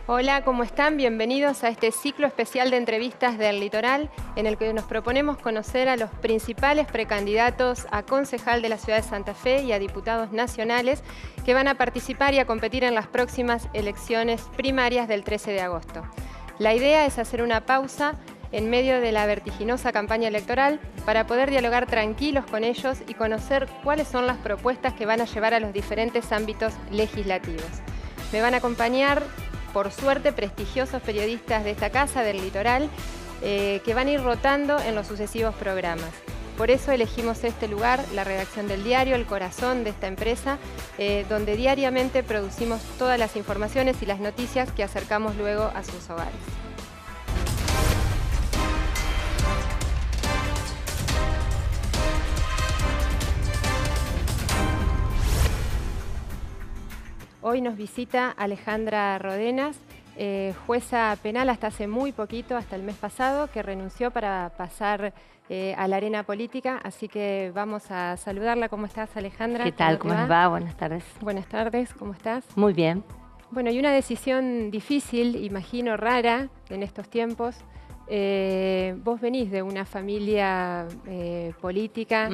Hola, ¿cómo están? Bienvenidos a este ciclo especial de entrevistas del Litoral, en el que nos proponemos conocer a los principales precandidatos a concejal de la ciudad de Santa Fe y a diputados nacionales que van a participar y a competir en las próximas elecciones primarias del 13 de agosto. La idea es hacer una pausa en medio de la vertiginosa campaña electoral para poder dialogar tranquilos con ellos y conocer cuáles son las propuestas que van a llevar a los diferentes ámbitos legislativos. Me van a acompañar, por suerte, prestigiosos periodistas de esta casa, del Litoral, que van a ir rotando en los sucesivos programas. Por eso elegimos este lugar, la redacción del diario, el corazón de esta empresa, donde diariamente producimos todas las informaciones y las noticias que acercamos luego a sus hogares. Hoy nos visita Alejandra Rodenas, jueza penal hasta hace muy poquito, hasta el mes pasado, que renunció para pasar a la arena política. Así que vamos a saludarla. ¿Cómo estás, Alejandra? ¿Qué tal? ¿Cómo les va? Buenas tardes. Buenas tardes, ¿cómo estás? Muy bien. Bueno, y una decisión difícil, imagino rara en estos tiempos. Vos venís de una familia política,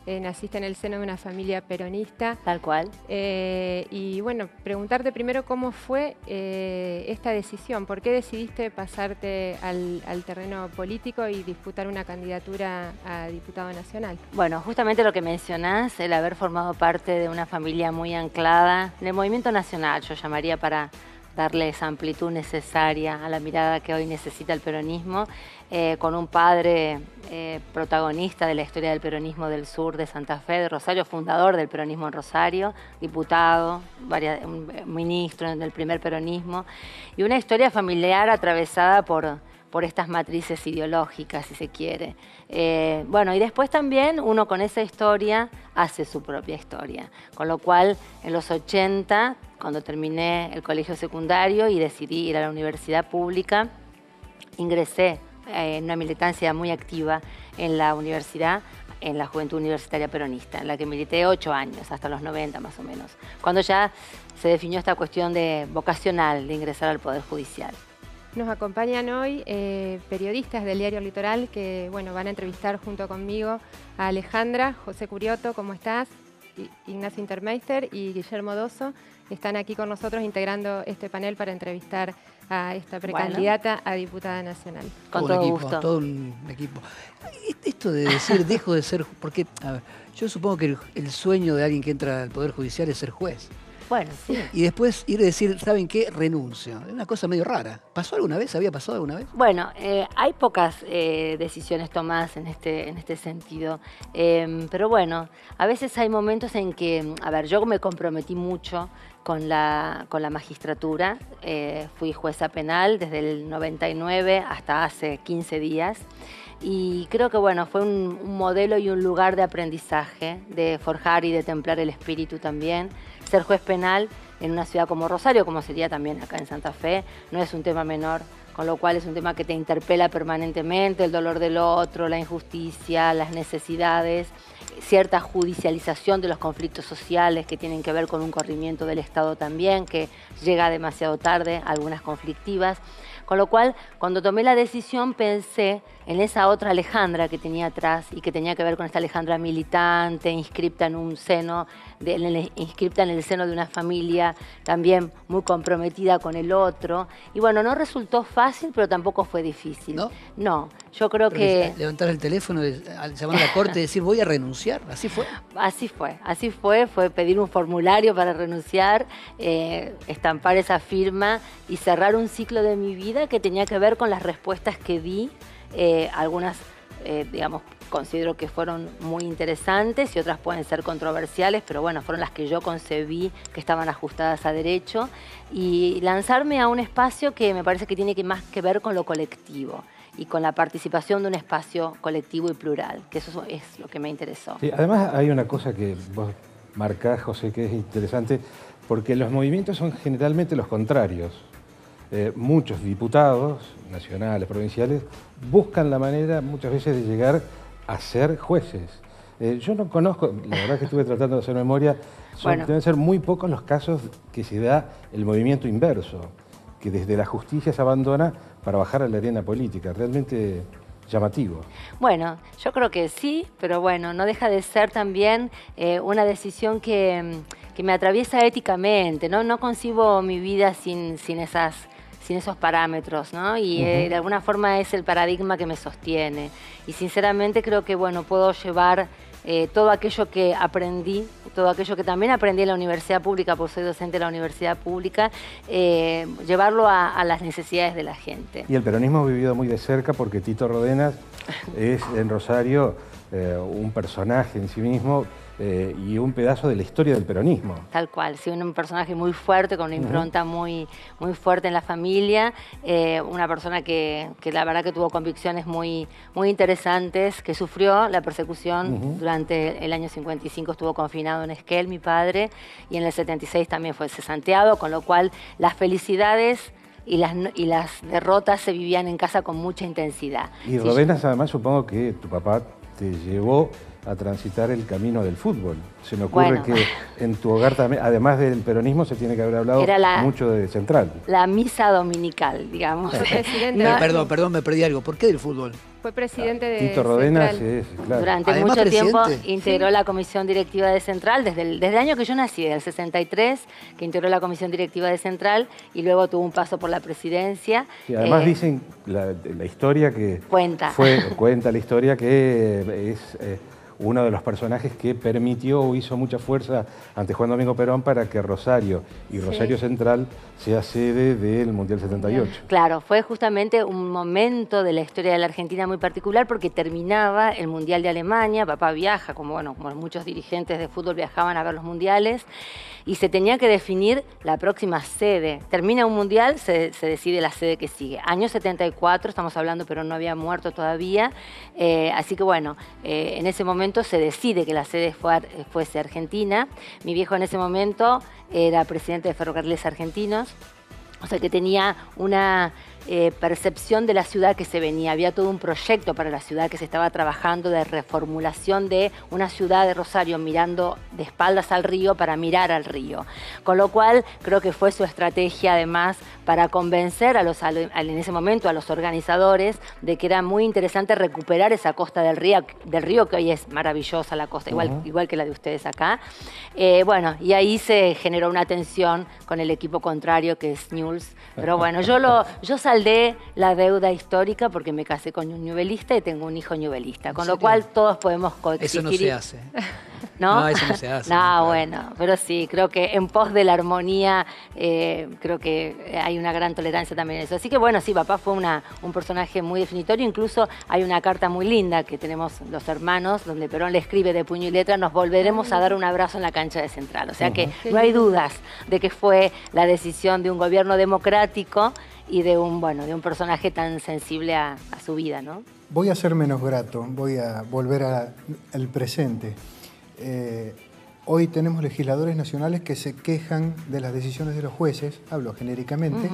naciste en el seno de una familia peronista. Tal cual. Y bueno, preguntarte primero cómo fue esta decisión. ¿Por qué decidiste pasarte al terreno político y disputar una candidatura a diputado nacional? Bueno, justamente lo que mencionás, el haber formado parte de una familia muy anclada en el movimiento nacional, yo llamaría, para darle esa amplitud necesaria a la mirada que hoy necesita el peronismo, con un padre protagonista de la historia del peronismo del sur de Santa Fe, de Rosario, fundador del peronismo en Rosario, diputado, ministro del primer peronismo, y una historia familiar atravesada por estas matrices ideológicas, si se quiere. Bueno, y después también uno con esa historia hace su propia historia, con lo cual en los 80, cuando terminé el colegio secundario y decidí ir a la universidad pública, ingresé en una militancia muy activa en la universidad, en la Juventud Universitaria Peronista, en la que milité 8 años, hasta los 90 más o menos, cuando ya se definió esta cuestión vocacional de ingresar al Poder Judicial. Nos acompañan hoy periodistas del diario Litoral que van a entrevistar junto conmigo a Alejandra, José Curioto, ¿cómo estás? Ignacio Intermeister y Guillermo Dosso están aquí con nosotros integrando este panel para entrevistar a esta precandidata a diputada nacional. Con todo gusto. Todo un equipo. Esto de decir dejo de ser, porque a ver, yo supongo que el sueño de alguien que entra al Poder Judicial es ser juez. Bueno, sí. Y después ir a decir, ¿saben qué? Renuncio. Es una cosa medio rara. ¿Pasó alguna vez? ¿Había pasado alguna vez? Bueno, hay pocas decisiones tomadas en este sentido. Pero bueno, a veces hay momentos en que, a ver, yo me comprometí mucho con la magistratura. Fui jueza penal desde el 99 hasta hace 15 días. Y creo que bueno, fue un modelo y un lugar de aprendizaje, de forjar y de templar el espíritu también. Ser juez penal en una ciudad como Rosario, como sería también acá en Santa Fe, no es un tema menor, con lo cual es un tema que te interpela permanentemente, el dolor del otro, la injusticia, las necesidades, cierta judicialización de los conflictos sociales que tienen que ver con un corrimiento del Estado también, que llega demasiado tarde, algunas conflictivas. Con lo cual, cuando tomé la decisión, pensé en esa otra Alejandra que tenía atrás y que tenía que ver con esta Alejandra militante, inscripta en el seno de una familia también muy comprometida con el otro. Y bueno, no resultó fácil, pero tampoco fue difícil. ¿No? No, yo creo que... Levantar el teléfono, llamar a la corte y decir, voy a renunciar, ¿así fue? Así fue pedir un formulario para renunciar, estampar esa firma y cerrar un ciclo de mi vida que tenía que ver con las respuestas que di. Algunas, digamos, considero que fueron muy interesantes y otras pueden ser controversiales, pero bueno, fueron las que yo concebí que estaban ajustadas a derecho, y lanzarme a un espacio que me parece que tiene más que ver con lo colectivo y con la participación de un espacio colectivo y plural, que eso es lo que me interesó. Sí, además hay una cosa que vos marcás, José, que es interesante, porque los movimientos son generalmente los contrarios. Muchos diputados nacionales, provinciales, buscan la manera muchas veces de llegar a ser jueces. Yo no conozco, la verdad que estuve tratando de hacer memoria, deben ser muy pocos los casos que se da el movimiento inverso. que desde la justicia se abandona para bajar a la arena política. Realmente llamativo. Bueno, yo creo que sí, pero bueno, no deja de ser también una decisión que me atraviesa éticamente, ¿no? No concibo mi vida sin esos parámetros, ¿no? Y de alguna forma es el paradigma que me sostiene. Y sinceramente creo que, bueno, puedo llevar todo aquello que aprendí, todo aquello que también aprendí en la universidad pública, porque soy docente de la universidad pública, llevarlo a las necesidades de la gente. Y el peronismo ha vivido muy de cerca porque Tito Rodenas es en Rosario un personaje en sí mismo y un pedazo de la historia del peronismo. Tal cual, sí, un personaje muy fuerte, con una impronta muy fuerte en la familia, una persona que la verdad que tuvo convicciones muy interesantes, que sufrió la persecución durante el año 55, estuvo confinado en Esquel, mi padre, y en el 76 también fue cesanteado, con lo cual las felicidades y las derrotas se vivían en casa con mucha intensidad. Y Rodenas, además, supongo que tu papá te llevó a transitar el camino del fútbol. Se me ocurre que en tu hogar también, además del peronismo, se tiene que haber hablado mucho de Central. La misa dominical, digamos. Perdón, me perdí algo. ¿Por qué del fútbol? Fue presidente de Tito Rodenas Central. Claro. Durante mucho tiempo integró la comisión directiva de Central, desde el año que yo nací, del 63, que integró la comisión directiva de Central y luego tuvo un paso por la presidencia. Y además dicen la historia que... Cuenta la historia que es... uno de los personajes que permitió o hizo mucha fuerza ante Juan Domingo Perón para que Rosario y Rosario Central sea sede del Mundial 78. Claro, fue justamente un momento de la historia de la Argentina muy particular porque terminaba el Mundial de Alemania, papá viaja, como muchos dirigentes de fútbol viajaban a ver los mundiales, y se tenía que definir la próxima sede. Termina un mundial, se decide la sede que sigue. Año 74, estamos hablando, pero no había muerto todavía, así que bueno, en ese momento se decide que la sede fuese Argentina. Mi viejo en ese momento era presidente de Ferrocarriles Argentinos, o sea que tenía una percepción de la ciudad que se venía. Había todo un proyecto para la ciudad que se estaba trabajando de reformulación de una ciudad de Rosario mirando de espaldas al río para mirar al río. Con lo cual creo que fue su estrategia además para convencer en ese momento a los organizadores de que era muy interesante recuperar esa costa del río que hoy es maravillosa la costa, igual que la de ustedes acá. Bueno, y ahí se generó una tensión con el equipo contrario que es Newell's. Pero bueno, yo saldé la deuda histórica porque me casé con un newellista y tengo un hijo newellista, con lo cual todos podemos coexistir. Eso no se hace. ¿No? No, eso no se hace. No, bueno, pero sí, creo que en pos de la armonía, creo que hay una gran tolerancia también en eso. Así que bueno, sí, papá fue un personaje muy definitorio. Incluso hay una carta muy linda que tenemos los hermanos, donde Perón le escribe de puño y letra: nos volveremos a dar un abrazo en la cancha de Central. O sea que no hay dudas de que fue la decisión de un gobierno democrático y de un personaje tan sensible a su vida, ¿no? Voy a ser menos grato, voy a volver al presente. Hoy tenemos legisladores nacionales que se quejan de las decisiones de los jueces, hablo genéricamente,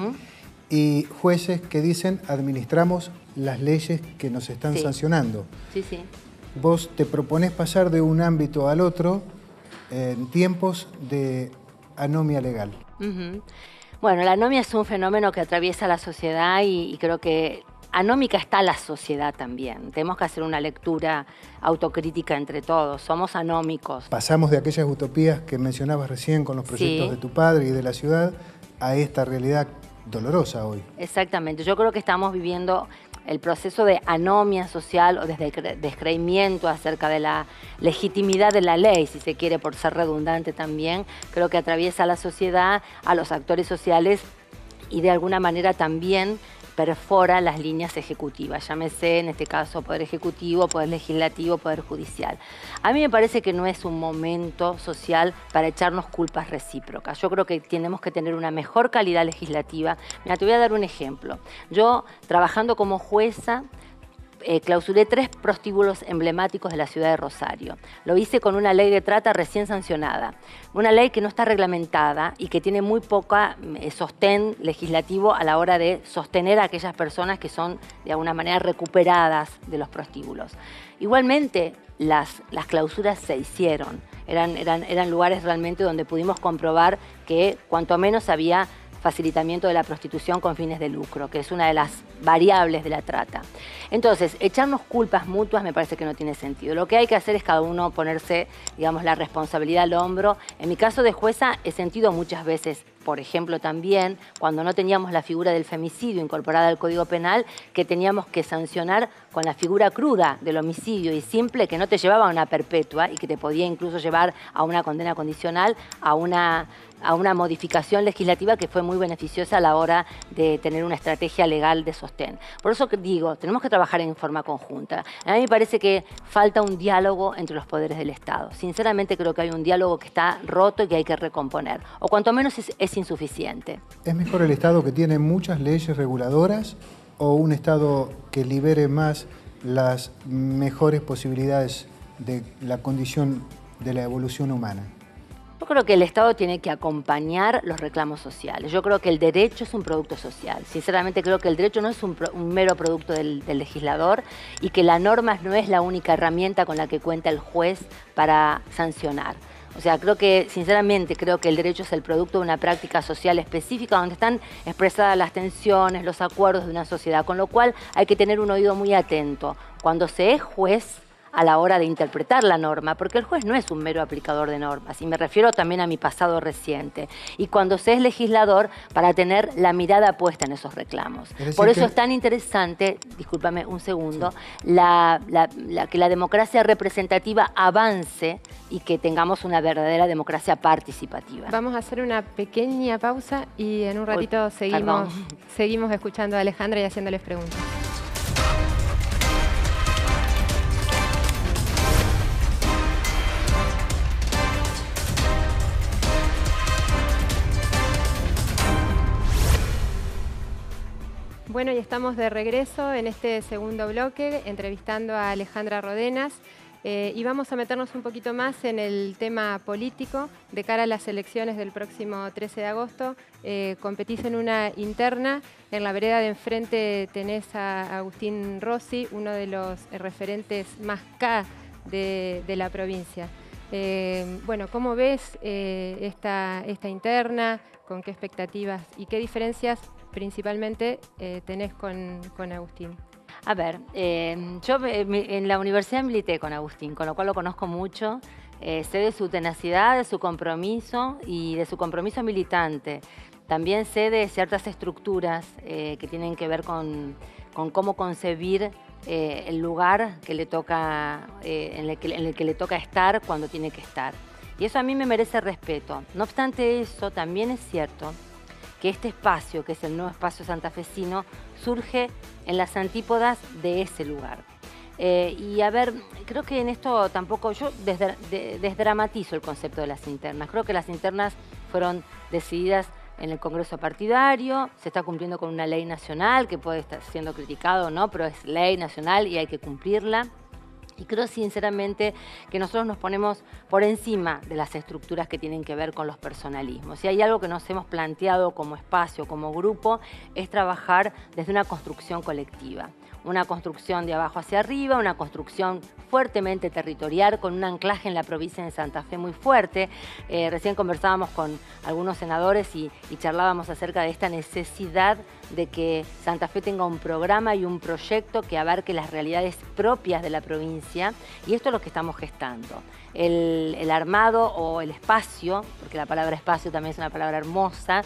y jueces que dicen administramos las leyes que nos están sancionando. Sí, sí. Vos te propones pasar de un ámbito al otro en tiempos de anomia legal. Bueno, la anomia es un fenómeno que atraviesa la sociedad y creo que anómica está la sociedad también. Tenemos que hacer una lectura autocrítica entre todos. Somos anómicos. Pasamos de aquellas utopías que mencionabas recién con los proyectos de tu padre y de la ciudad a esta realidad dolorosa hoy. Exactamente. Yo creo que estamos viviendo el proceso de anomia social o de descreimiento acerca de la legitimidad de la ley, si se quiere, por ser redundante también. Creo que atraviesa la sociedad, a los actores sociales y de alguna manera también perfora las líneas ejecutivas, llámese en este caso Poder Ejecutivo, Poder Legislativo, Poder Judicial. A mí me parece que no es un momento social para echarnos culpas recíprocas. Yo creo que tenemos que tener una mejor calidad legislativa. Mira, te voy a dar un ejemplo. Yo, trabajando como jueza, clausuré 3 prostíbulos emblemáticos de la ciudad de Rosario. Lo hice con una ley de trata recién sancionada. Una ley que no está reglamentada y que tiene muy poca sostén legislativo a la hora de sostener a aquellas personas que son de alguna manera recuperadas de los prostíbulos. Igualmente, las clausuras se hicieron. Eran lugares realmente donde pudimos comprobar que cuanto menos había facilitamiento de la prostitución con fines de lucro, que es una de las variables de la trata. Entonces, echarnos culpas mutuas me parece que no tiene sentido. Lo que hay que hacer es cada uno ponerse, digamos, la responsabilidad al hombro. En mi caso de jueza he sentido muchas veces, por ejemplo, también, cuando no teníamos la figura del femicidio incorporada al Código Penal, que teníamos que sancionar con la figura cruda del homicidio y simple, que no te llevaba a una perpetua y que te podía incluso llevar a una condena condicional, a una modificación legislativa que fue muy beneficiosa a la hora de tener una estrategia legal de sostén. Por eso digo, tenemos que trabajar en forma conjunta. A mí me parece que falta un diálogo entre los poderes del Estado. Sinceramente creo que hay un diálogo que está roto y que hay que recomponer, o cuanto menos es insuficiente. ¿Es mejor el Estado que tiene muchas leyes reguladoras o un Estado que libere más las mejores posibilidades de la condición de la evolución humana? Yo creo que el Estado tiene que acompañar los reclamos sociales. Yo creo que el derecho es un producto social. Sinceramente creo que el derecho no es un mero producto del legislador y que la norma no es la única herramienta con la que cuenta el juez para sancionar. O sea, sinceramente creo que el derecho es el producto de una práctica social específica donde están expresadas las tensiones, los acuerdos de una sociedad, con lo cual hay que tener un oído muy atento cuando se es juez a la hora de interpretar la norma, porque el juez no es un mero aplicador de normas, y me refiero también a mi pasado reciente, y cuando se es legislador para tener la mirada puesta en esos reclamos. Por eso es tan interesante, discúlpame un segundo, que la democracia representativa avance y que tengamos una verdadera democracia participativa. Vamos a hacer una pequeña pausa y en un ratito seguimos escuchando a Alejandra y haciéndoles preguntas. Bueno, y estamos de regreso en este segundo bloque, entrevistando a Alejandra Rodenas. Y vamos a meternos un poquito más en el tema político de cara a las elecciones del próximo 13 de agosto. Competís en una interna. En la vereda de enfrente tenés a Agustín Rossi, uno de los referentes más K de la provincia. Bueno, ¿cómo ves esta interna? ¿Con qué expectativas y qué diferencias principalmente tenés con Agustín? A ver, yo en la universidad milité con Agustín, con lo cual lo conozco mucho. Sé de su tenacidad, de su compromiso y de su compromiso militante. También sé de ciertas estructuras que tienen que ver con cómo concebir el lugar que le toca, en el que le toca estar cuando tiene que estar. Y eso a mí me merece respeto. No obstante eso, también es cierto que este espacio, que es el nuevo espacio santafesino, surge en las antípodas de ese lugar. Y a ver, creo que en esto tampoco, yo desdramatizo el concepto de las internas. Creo que las internas fueron decididas en el Congreso partidario, se está cumpliendo con una ley nacional que puede estar siendo criticada o no, pero es ley nacional y hay que cumplirla. Y creo sinceramente que nosotros nos ponemos por encima de las estructuras que tienen que ver con los personalismos. Si hay algo que nos hemos planteado como espacio, como grupo, es trabajar desde una construcción colectiva. Una construcción de abajo hacia arriba, una construcción fuertemente territorial, con un anclaje en la provincia de Santa Fe muy fuerte. Recién conversábamos con algunos senadores y charlábamos acerca de esta necesidad de que Santa Fe tenga un programa y un proyecto que abarque las realidades propias de la provincia, y esto es lo que estamos gestando. El armado o el espacio, porque la palabra espacio también es una palabra hermosa,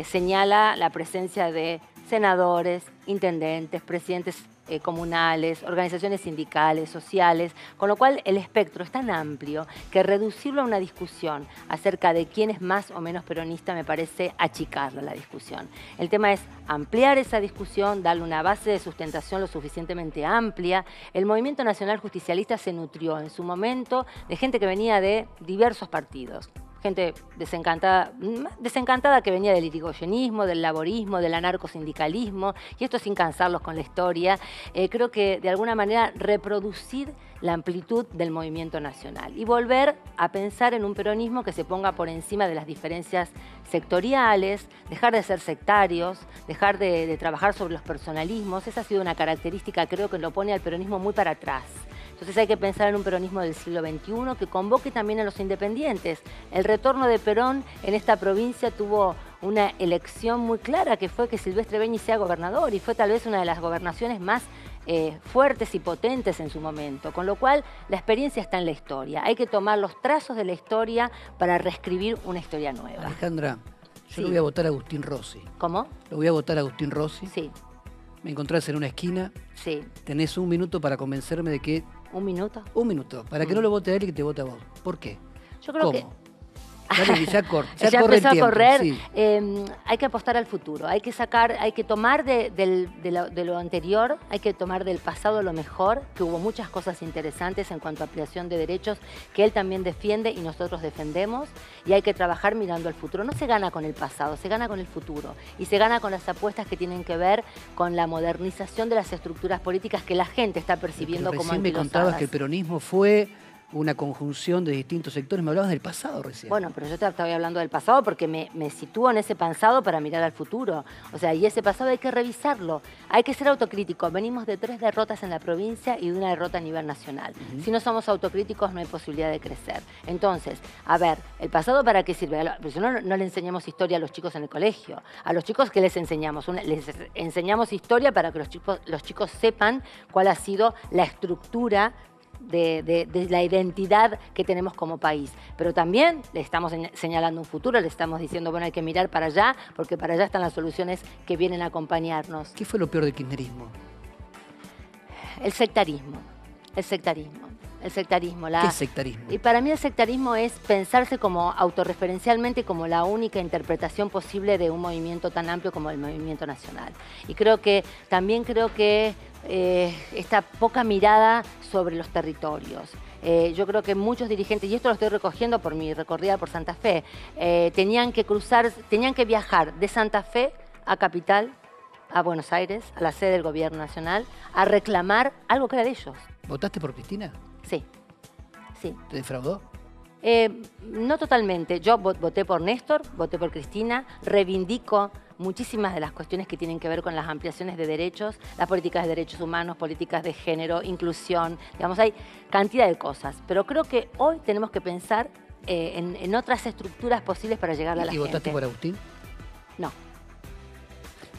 señala la presencia de senadores, intendentes, presidentes comunales, organizaciones sindicales, sociales, con lo cual el espectro es tan amplio que reducirlo a una discusión acerca de quién es más o menos peronista me parece achicarla la discusión. El tema es ampliar esa discusión, darle una base de sustentación lo suficientemente amplia. El Movimiento Nacional Justicialista se nutrió en su momento de gente que venía de diversos partidos. Gente desencantada que venía del irigoyenismo, del laborismo, del anarcosindicalismo, y esto sin cansarlos con la historia. Creo que de alguna manera reproducir la amplitud del movimiento nacional y volver a pensar en un peronismo que se ponga por encima de las diferencias sectoriales, dejar de ser sectarios, dejar de trabajar sobre los personalismos. Esa ha sido una característica, creo, que lo pone al peronismo muy para atrás. Entonces hay que pensar en un peronismo del siglo XXI que convoque también a los independientes. El retorno de Perón en esta provincia tuvo una elección muy clara que fue que Silvestre Beñi sea gobernador y fue tal vez una de las gobernaciones más fuertes y potentes en su momento, con lo cual la experiencia está en la historia. Hay que tomar los trazos de la historia para reescribir una historia nueva. Alejandra, yo Sí. lo voy a votar a Agustín Rossi. ¿Cómo? Lo voy a votar a Agustín Rossi. Sí, Me encontrás en una esquina, sí. tenés un minuto para convencerme de que... ¿Un minuto? Un minuto, para que no lo vote a él y que te vote a vos. ¿Por qué? Yo creo que... ¿Cómo? Dale, ya corre Ya el empezó a tiempo, correr, sí. hay que apostar al futuro, hay que tomar de lo anterior, hay que tomar del pasado lo mejor, que hubo muchas cosas interesantes en cuanto a ampliación de derechos que él también defiende y nosotros defendemos, y hay que trabajar mirando al futuro. No se gana con el pasado, se gana con el futuro, y se gana con las apuestas que tienen que ver con la modernización de las estructuras políticas que la gente está percibiendo como Recién me contabas que el anquilosadas. peronismo fue una conjunción de distintos sectores. Me hablabas del pasado recién. Bueno, pero yo te estaba hablando del pasado porque me sitúo en ese pasado para mirar al futuro. O sea, y ese pasado hay que revisarlo. Hay que ser autocrítico. Venimos de 3 derrotas en la provincia y de una derrota a nivel nacional. Si no somos autocríticos no hay posibilidad de crecer. Entonces, a ver, ¿el pasado para qué sirve? Pues no le enseñamos historia a los chicos en el colegio. A los chicos, ¿qué les enseñamos? Les enseñamos historia para que los chicos sepan cuál ha sido la estructura de la identidad que tenemos como país. Pero también le estamos señalando un futuro, le estamos diciendo, bueno, hay que mirar para allá, porque para allá están las soluciones que vienen a acompañarnos. ¿Qué fue lo peor del kirchnerismo? El sectarismo, el sectarismo. El sectarismo. ¿Qué es sectarismo? Y para mí el sectarismo es pensarse como autorreferencialmente como la única interpretación posible de un movimiento tan amplio como el movimiento nacional. Y también creo que esta poca mirada sobre los territorios. Yo creo que muchos dirigentes, y esto lo estoy recogiendo por mi recorrida por Santa Fe, tenían que viajar de Santa Fe a Capital, a Buenos Aires, a la sede del Gobierno Nacional, a reclamar algo que era de ellos. ¿Votaste por Cristina? Sí, sí. ¿Te defraudó? No totalmente. Yo voté por Néstor, voté por Cristina, reivindico muchísimas de las cuestiones que tienen que ver con las ampliaciones de derechos, las políticas de derechos humanos, políticas de género, inclusión, digamos, hay cantidad de cosas. Pero creo que hoy tenemos que pensar en otras estructuras posibles para llegar a la gente. ¿Y votaste por Agustín? No.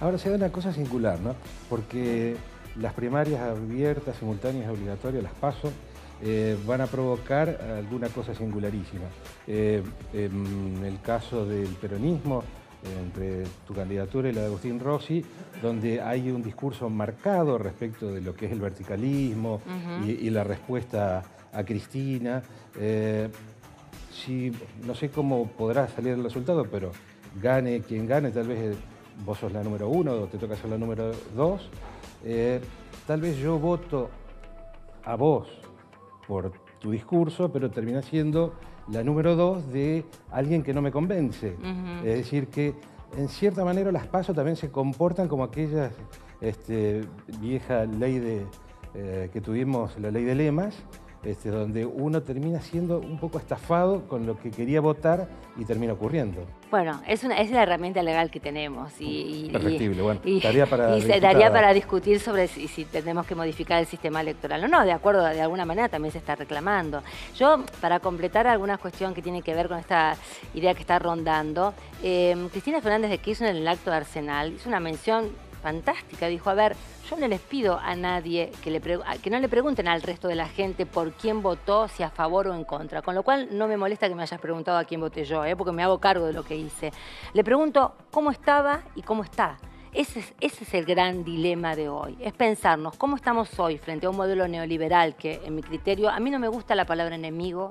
Ahora se da una cosa singular, ¿no? Porque las primarias abiertas, simultáneas, obligatorias, las PASO, van a provocar alguna cosa singularísima. En el caso del peronismo, entre tu candidatura y la de Agustín Rossi, donde hay un discurso marcado respecto de lo que es el verticalismo y la respuesta a Cristina. No sé cómo podrá salir el resultado, pero gane quien gane, tal vez vos sos la número 1 o te toca ser la número 2. Tal vez yo voto a vos por tu discurso, pero termina siendo la número 2 de alguien que no me convence. Es decir, que en cierta manera las PASO también se comportan como aquella vieja ley que tuvimos, la ley de lemas, donde uno termina siendo un poco estafado con lo que quería votar y termina ocurriendo. Bueno, es la herramienta legal que tenemos. Perfectible, bueno, se daría para discutir sobre si tenemos que modificar el sistema electoral o no, de acuerdo, de alguna manera también se está reclamando. Yo, para completar alguna cuestión que tiene que ver con esta idea que está rondando, Cristina Fernández de Kirchner en el acto de Arsenal hizo una mención fantástica, dijo, a ver, yo no les pido a nadie que no le pregunten al resto de la gente por quién votó, si a favor o en contra, con lo cual no me molesta que me hayas preguntado a quién voté yo, porque me hago cargo de lo que hice. Le pregunto cómo estaba y cómo está. Ese es el gran dilema de hoy, es pensarnos cómo estamos hoy frente a un modelo neoliberal que, en mi criterio, a mí no me gusta la palabra enemigo,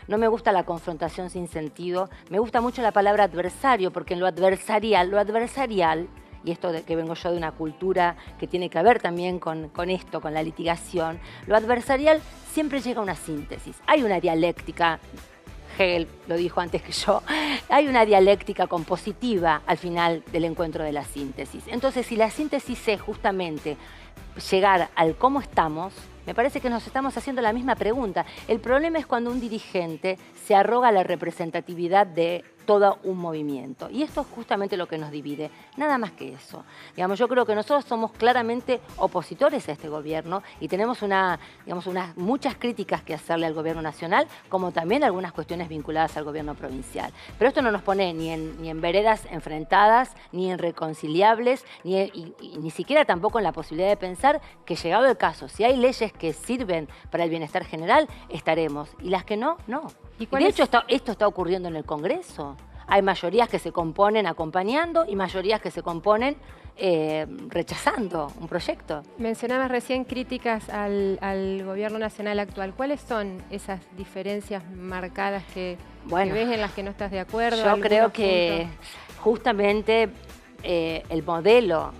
no me gusta la confrontación sin sentido, me gusta mucho la palabra adversario, porque en lo adversarial, y esto de que vengo yo de una cultura que tiene que ver también con esto, con la litigación, lo adversarial siempre llega a una síntesis. Hay una dialéctica, Hegel lo dijo antes que yo, hay una dialéctica compositiva al final del encuentro de la síntesis. Entonces, si la síntesis es justamente llegar al cómo estamos, me parece que nos estamos haciendo la misma pregunta. El problema es cuando un dirigente se arroga la representatividad de todo un movimiento. Y esto es justamente lo que nos divide, nada más que eso. Digamos, yo creo que nosotros somos claramente opositores a este gobierno y tenemos muchas críticas que hacerle al gobierno nacional, como también algunas cuestiones vinculadas al gobierno provincial. Pero esto no nos pone ni en veredas enfrentadas, ni en reconciliables, ni siquiera tampoco en la posibilidad de pensar que, llegado el caso, si hay leyes que sirven para el bienestar general, estaremos. Y las que no, no. ¿Y de hecho, esto está ocurriendo en el Congreso. Hay mayorías que se componen acompañando y mayorías que se componen rechazando un proyecto. Mencionabas recién críticas al gobierno nacional actual. ¿Cuáles son esas diferencias marcadas que ves, en las que no estás de acuerdo? Yo creo que justamente el modelo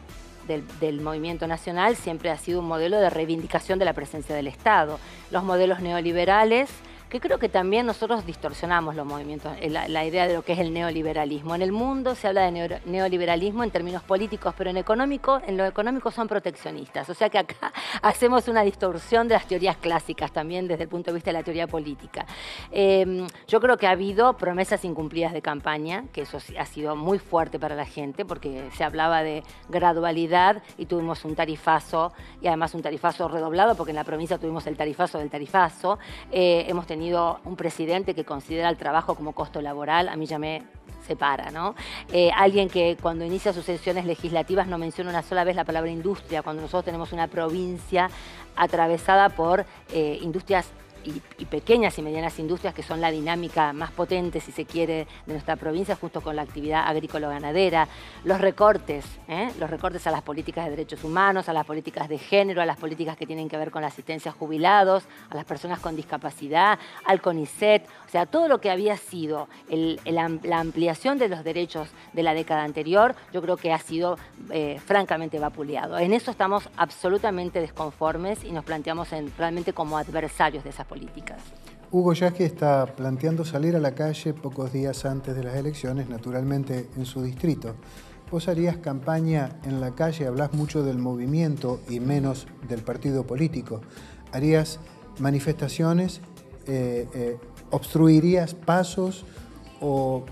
del movimiento nacional siempre ha sido un modelo de reivindicación de la presencia del Estado. Los modelos neoliberales, que creo que también nosotros distorsionamos los movimientos, la idea de lo que es el neoliberalismo. En el mundo se habla de neoliberalismo en términos políticos, pero en lo económico son proteccionistas. O sea que acá hacemos una distorsión de las teorías clásicas también desde el punto de vista de la teoría política. Yo creo que ha habido promesas incumplidas de campaña, que eso ha sido muy fuerte para la gente, porque se hablaba de gradualidad y tuvimos un tarifazo, y además un tarifazo redoblado, porque en la provincia tuvimos el tarifazo del tarifazo. Hemos tenido un presidente que considera el trabajo como costo laboral. A mí ya me separa, ¿no? Alguien que cuando inicia sus sesiones legislativas no menciona una sola vez la palabra industria, cuando nosotros tenemos una provincia atravesada por industrias y pequeñas y medianas industrias, que son la dinámica más potente, si se quiere, de nuestra provincia, justo con la actividad agrícola-ganadera. Los recortes a las políticas de derechos humanos, a las políticas de género, a las políticas que tienen que ver con la asistencia a jubilados, a las personas con discapacidad, al CONICET. O sea, todo lo que había sido la ampliación de los derechos de la década anterior, yo creo que ha sido francamente vapuleado. En eso estamos absolutamente desconformes y nos planteamos realmente como adversarios de esas políticas. Hugo Yasky está planteando salir a la calle pocos días antes de las elecciones, naturalmente en su distrito. ¿Vos harías campaña en la calle? Hablás mucho del movimiento y menos del partido político. ¿Harías manifestaciones? ¿Obstruirías pasos? ¿O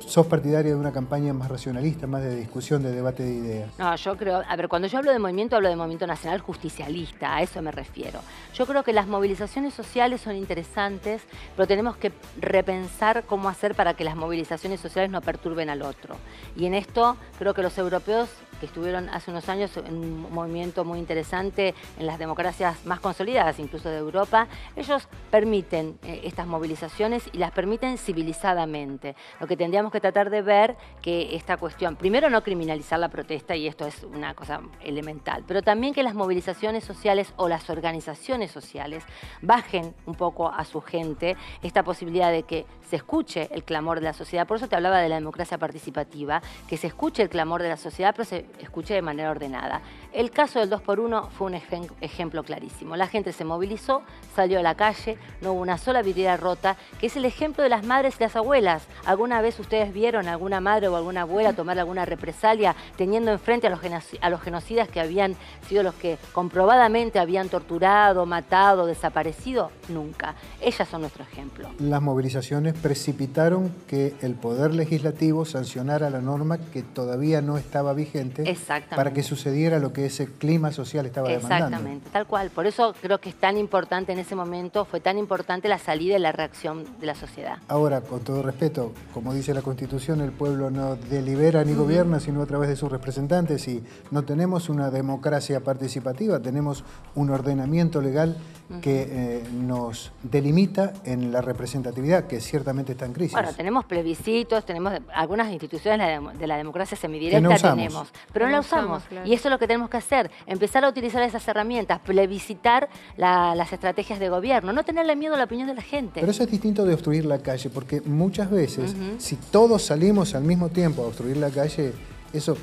sos partidaria de una campaña más racionalista, más de discusión, de debate de ideas? No, yo creo, a ver, cuando yo hablo de movimiento nacional justicialista, a eso me refiero. Yo creo que las movilizaciones sociales son interesantes, pero tenemos que repensar cómo hacer para que las movilizaciones sociales no perturben al otro. Y en esto creo que los europeos, que estuvieron hace unos años en un movimiento muy interesante en las democracias más consolidadas, incluso de Europa, ellos permiten estas movilizaciones y las permiten civilizadamente. Lo que tendríamos que tratar de ver que esta cuestión, primero no criminalizar la protesta, y esto es una cosa elemental, pero también que las movilizaciones sociales o las organizaciones sociales bajen un poco a su gente esta posibilidad de que se escuche el clamor de la sociedad. Por eso te hablaba de la democracia participativa, que se escuche el clamor de la sociedad, pero se escuche de manera ordenada. El caso del 2x1 fue un ejemplo clarísimo. La gente se movilizó, salió a la calle, no hubo una sola vidriera rota, que es el ejemplo de las madres y las abuelas. ¿Alguna vez ustedes vieron a alguna madre o alguna abuela tomar alguna represalia teniendo enfrente a los genocidas que habían sido los que comprobadamente habían torturado, matado, desaparecido? Nunca. Ellas son nuestro ejemplo. Las movilizaciones precipitaron que el Poder Legislativo sancionara la norma que todavía no estaba vigente para que sucediera lo que ese clima social estaba demandando. Exactamente, tal cual. Por eso creo que es tan importante en ese momento, fue tan importante la salida y la reacción de la sociedad. Ahora, con todo respeto, como dice la Constitución, el pueblo no delibera ni gobierna, sino a través de sus representantes, y no tenemos una democracia participativa, tenemos un ordenamiento legal que nos delimita en la representatividad, que ciertamente está en crisis. Bueno, tenemos plebiscitos, tenemos algunas instituciones de la democracia semidirecta, tenemos, pero no la usamos. Claro. Y eso es lo que tenemos que hacer, empezar a utilizar esas herramientas, plebiscitar las estrategias de gobierno, no tenerle miedo a la opinión de la gente. Pero eso es distinto de obstruir la calle, porque muchas veces, si todos salimos al mismo tiempo a obstruir la calle, eso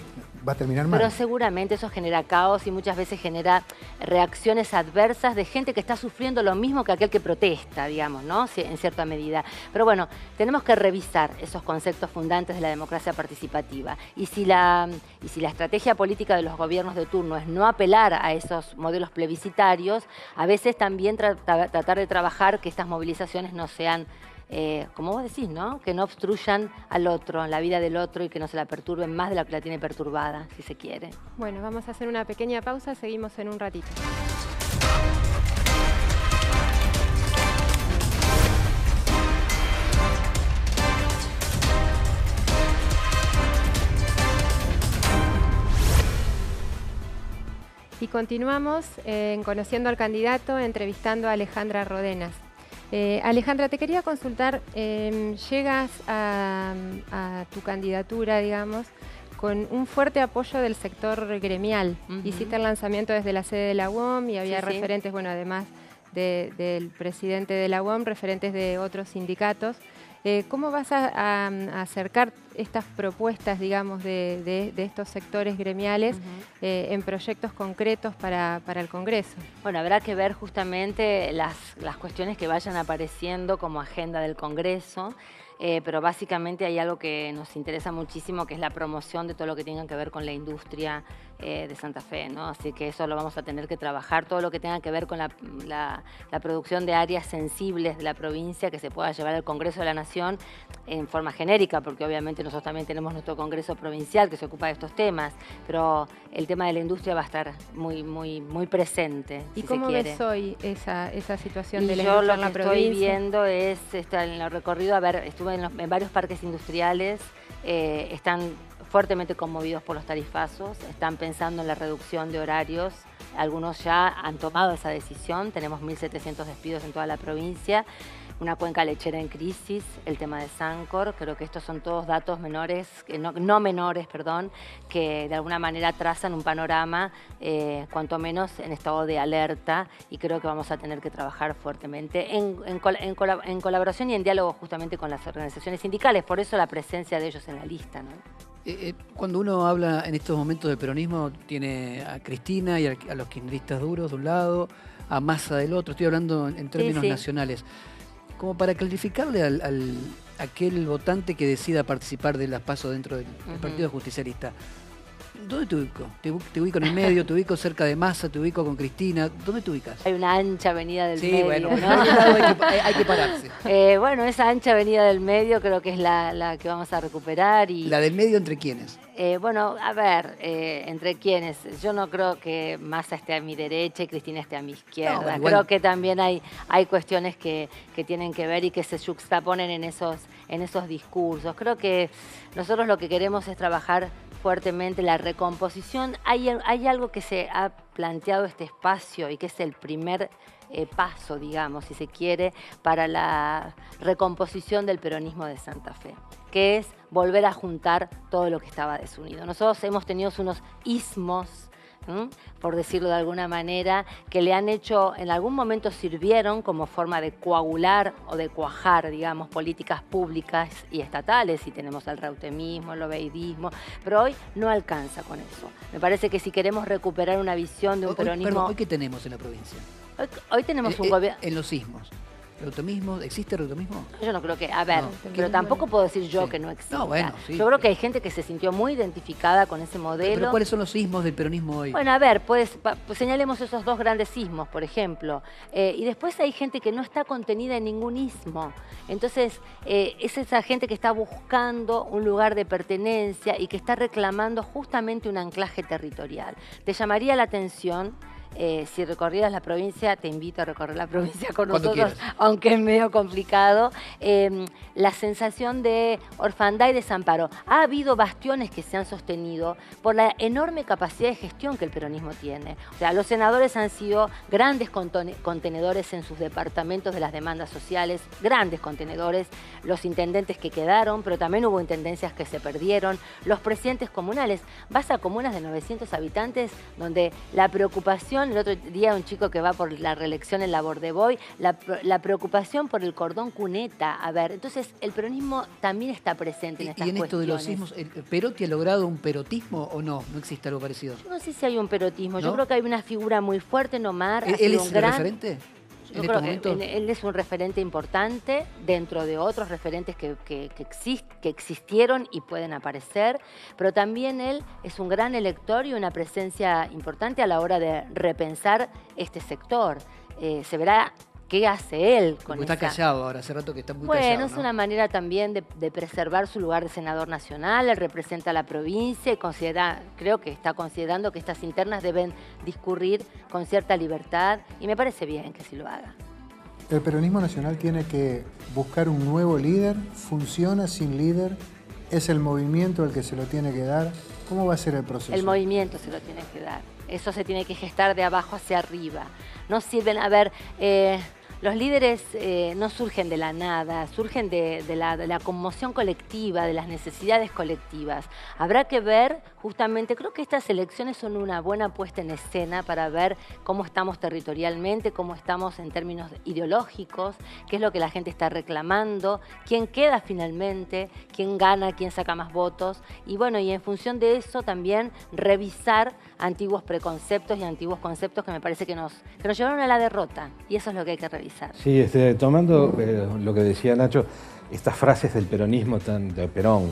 va a terminar mal. Pero seguramente eso genera caos y muchas veces genera reacciones adversas de gente que está sufriendo lo mismo que aquel que protesta, digamos, ¿no? En cierta medida. Pero bueno, tenemos que revisar esos conceptos fundantes de la democracia participativa. Y si la estrategia política de los gobiernos de turno es no apelar a esos modelos plebiscitarios, a veces también tratar de trabajar que estas movilizaciones no sean como vos decís, ¿no? Que no obstruyan al otro, la vida del otro y que no se la perturben más de la que la tiene perturbada, si se quiere. Bueno, vamos a hacer una pequeña pausa, seguimos en un ratito. Y continuamos en Conociendo al Candidato, entrevistando a Alejandra Rodenas. Alejandra, te quería consultar, llegas a tu candidatura, digamos, con un fuerte apoyo del sector gremial. Hiciste el lanzamiento desde la sede de la UOM y había referentes, bueno, además del presidente de la UOM, referentes de otros sindicatos. ¿Cómo vas a acercar estas propuestas, digamos, de estos sectores gremiales en proyectos concretos para el Congreso? Bueno, habrá que ver justamente las cuestiones que vayan apareciendo como agenda del Congreso, pero básicamente hay algo que nos interesa muchísimo, que es la promoción de todo lo que tenga que ver con la industria de Santa Fe, ¿no? Así que eso lo vamos a tener que trabajar, todo lo que tenga que ver con la producción de áreas sensibles de la provincia que se pueda llevar al Congreso de la Nación en forma genérica, porque obviamente nosotros también tenemos nuestro Congreso provincial que se ocupa de estos temas, pero el tema de la industria va a estar muy presente. ¿Y si cómo se quiere. ves hoy esa situación de la Yo industria lo en la que provincia? estoy viendo es, en el recorrido, a ver, estuve en varios parques industriales, están fuertemente conmovidos por los tarifazos, están pensando en la reducción de horarios, algunos ya han tomado esa decisión, tenemos 1.700 despidos en toda la provincia, una cuenca lechera en crisis, el tema de Sancor, creo que estos son todos datos menores, no menores, perdón, que de alguna manera trazan un panorama, cuanto menos en estado de alerta, y creo que vamos a tener que trabajar fuertemente en colaboración y en diálogo justamente con las organizaciones sindicales, por eso la presencia de ellos en la lista, ¿no? Cuando uno habla en estos momentos de peronismo, tiene a Cristina y a los kirchneristas duros de un lado, a Massa del otro, estoy hablando en términos nacionales. Como para clarificarle a aquel votante que decida participar de las PASO dentro del Partido Justicialista, ¿dónde te ubico? ¿Te ubico en el medio? ¿Te ubico cerca de Massa? ¿Te ubico con Cristina? ¿Dónde te ubicas? Hay una ancha avenida del medio, bueno, ¿no? hay que pararse. Bueno, esa ancha avenida del medio creo que es la que vamos a recuperar. Y ¿La del medio entre quiénes? Bueno, a ver, ¿entre quiénes? Yo no creo que Massa esté a mi derecha y Cristina esté a mi izquierda. No, creo que también hay cuestiones que tienen que ver y que se juxtaponen en esos discursos. Creo que nosotros lo que queremos es trabajar fuertemente la recomposición. Hay algo que se ha planteado este espacio y que es el primer paso, digamos, si se quiere, para la recomposición del peronismo de Santa Fe, que es volver a juntar todo lo que estaba desunido. Nosotros hemos tenido unos ismos, por decirlo de alguna manera, que le han hecho, en algún momento sirvieron como forma de coagular o de cuajar, digamos, políticas públicas y estatales, y tenemos el reutemismo, el obeidismo, pero hoy no alcanza con eso. Me parece que si queremos recuperar una visión de un peronismo... Perdón, ¿hoy qué tenemos en la provincia? Hoy tenemos un gobierno... En los sismos. ¿Reutemismo? ¿Existe reutemismo? Yo no creo que... A ver, No, pero tampoco puedo decir yo que no exista. No, bueno, sí. Yo creo que hay gente que se sintió muy identificada con ese modelo. ¿Pero cuáles son los sismos del peronismo hoy? Bueno, a ver, pues señalemos esos dos grandes sismos, por ejemplo. Y después hay gente que no está contenida en ningún ismo. Entonces, es esa gente que está buscando un lugar de pertenencia y que está reclamando justamente un anclaje territorial. Te llamaría la atención... si recorrieras la provincia, te invito a recorrer la provincia con nosotros, aunque es medio complicado, la sensación de orfandad y desamparo. Ha habido bastiones que se han sostenido por la enorme capacidad de gestión que el peronismo tiene. O sea, los senadores han sido grandes contenedores en sus departamentos de las demandas sociales, grandes contenedores, los intendentes que quedaron, pero también hubo intendencias que se perdieron, los presidentes comunales. Vas a comunas de 900 habitantes donde la preocupación, el otro día un chico que va por la reelección en la Bordeboy, la preocupación por el cordón cuneta. A ver, entonces el peronismo también está presente en estas cuestiones. ¿Y en esto de los sismos, Perotti ha logrado un perotismo o no? ¿No existe algo parecido? Yo no sé si hay un perotismo. ¿No? Yo creo que hay una figura muy fuerte en Omar. ¿Él es el referente? Yo creo que él es un referente importante dentro de otros referentes que existieron y pueden aparecer, pero también él es un gran elector y una presencia importante a la hora de repensar este sector. Se verá ¿qué hace él con Está callado ahora, hace rato que está muy callado. Bueno, es una manera también de preservar su lugar de senador nacional. Él representa a la provincia y creo que está considerando que estas internas deben discurrir con cierta libertad y me parece bien que sí lo haga. El peronismo nacional tiene que buscar un nuevo líder, funciona sin líder, es el movimiento el que se lo tiene que dar. ¿Cómo va a ser el proceso? El movimiento se lo tiene que dar. Eso se tiene que gestar de abajo hacia arriba. No sirven, a ver, los líderes no surgen de la nada, surgen de la conmoción colectiva, de las necesidades colectivas. Habrá que ver, justamente, creo que estas elecciones son una buena puesta en escena para ver cómo estamos territorialmente, cómo estamos en términos ideológicos, qué es lo que la gente está reclamando, quién queda finalmente, quién gana, quién saca más votos. Y bueno, y en función de eso también revisar antiguos preconceptos y antiguos conceptos que me parece que nos llevaron a la derrota. Y eso es lo que hay que revisar. Sí, tomando lo que decía Nacho, estas frases del peronismo, de Perón,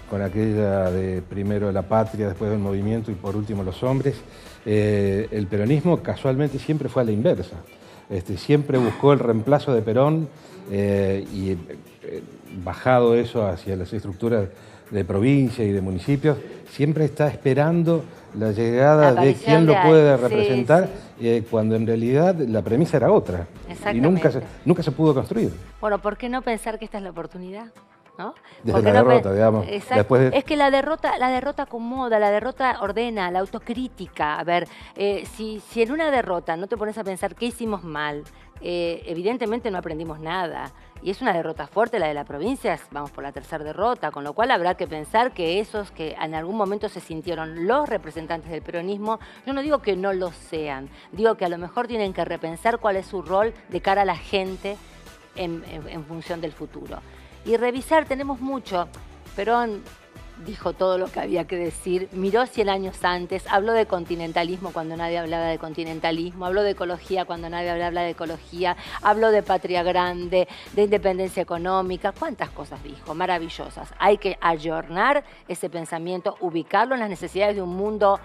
con aquella de primero la patria, después el movimiento y por último los hombres, el peronismo casualmente siempre fue a la inversa. Siempre buscó el reemplazo de Perón y bajado eso hacia las estructuras de provincia y de municipios, siempre está esperando la llegada de quien lo puede representar, cuando en realidad la premisa era otra y nunca se pudo construir. Bueno, ¿por qué no pensar que esta es la oportunidad? ¿No? Desde la derrota, digamos. Después Es que la derrota acomoda, la derrota ordena, la autocrítica. A ver, si en una derrota no te pones a pensar qué hicimos mal, evidentemente no aprendimos nada. Y es una derrota fuerte la de la provincia, vamos por la tercera derrota, con lo cual habrá que pensar que esos que en algún momento se sintieron los representantes del peronismo, yo no digo que no lo sean, digo que a lo mejor tienen que repensar cuál es su rol de cara a la gente en función del futuro. Y revisar, tenemos mucho. Perón dijo todo lo que había que decir, miró 100 años antes, habló de continentalismo cuando nadie hablaba de continentalismo, habló de ecología cuando nadie hablaba de ecología, habló de patria grande, de independencia económica, cuántas cosas dijo, maravillosas. Hay que ayornar ese pensamiento, ubicarlo en las necesidades de un mundo